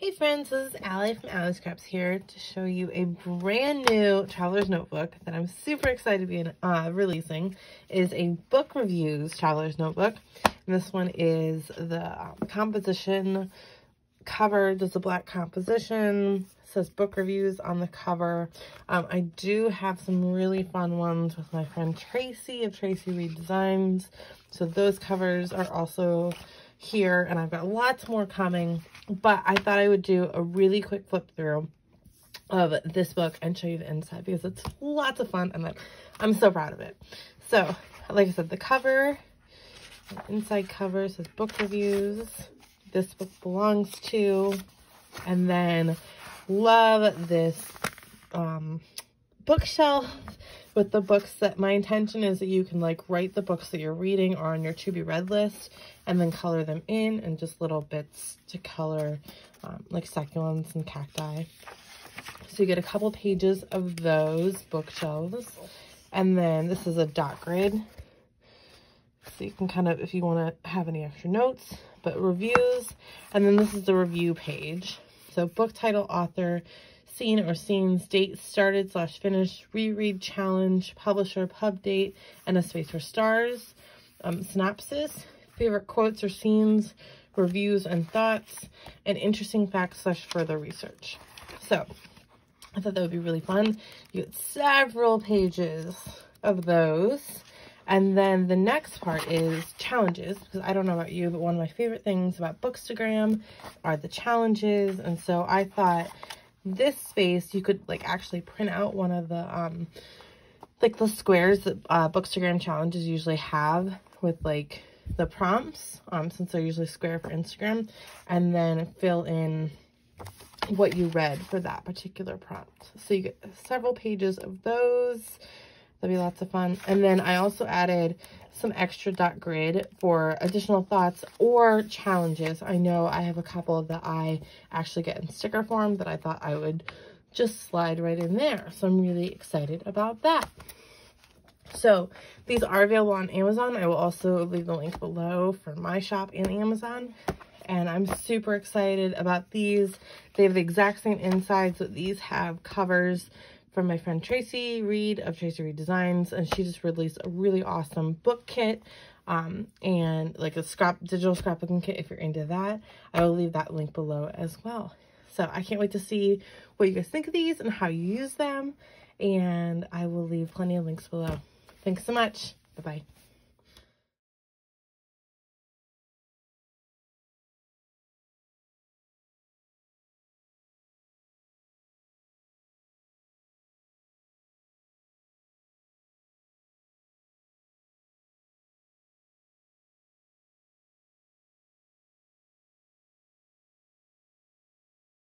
Hey friends, this is Allie from Allie's Scraps here to show you a brand new traveler's notebook that I'm super excited to be releasing. It is a book reviews traveler's notebook. And this one is the composition cover. There's a black composition. It says book reviews on the cover. I do have some really fun ones with my friend Tracy of Tracy Reed Designs. So those covers are also here, and I've got lots more coming, but I thought I would do a really quick flip through of this book and show you the inside because it's lots of fun and I'm so proud of it. So like I said, the cover, the inside cover says book reviews. This book belongs to, and then love this bookshelf with the books that my intention is that you can like write the books that you're reading or on your to be read list and then color them in and just little bits to color like succulents and cacti. So you get a couple pages of those bookshelves, and then this is a dot grid. So you can kind of, if you want to have any extra notes, but reviews, and then this is the review page. So book title, author, scene or scenes, date started / finished, reread, challenge, publisher, pub date, and a space for stars. Synopsis, favorite quotes or scenes, reviews and thoughts, and interesting facts / further research. So I thought that would be really fun. You get several pages of those. And then the next part is challenges, because I don't know about you, but one of my favorite things about Bookstagram are the challenges. And so I thought this space, you could like actually print out one of the like the squares that Bookstagram challenges usually have with like the prompts, since they're usually square for Instagram, and then fill in what you read for that particular prompt. So you get several pages of those. That'll be lots of fun. And then I also added some extra dot grid for additional thoughts or challenges. I know I have a couple that I actually get in sticker form that I thought I would just slide right in there. So I'm really excited about that. So these are available on Amazon. I will also leave the link below for my shop and Amazon. And I'm super excited about these. They have the exact same insides, but these have covers from my friend Tracy Reed of Tracy Reed Designs, and she just released a really awesome book kit and like a digital scrapbooking kit if you're into that. I will leave that link below as well. So I can't wait to see what you guys think of these and how you use them, and I will leave plenty of links below. Thanks so much. Bye-bye.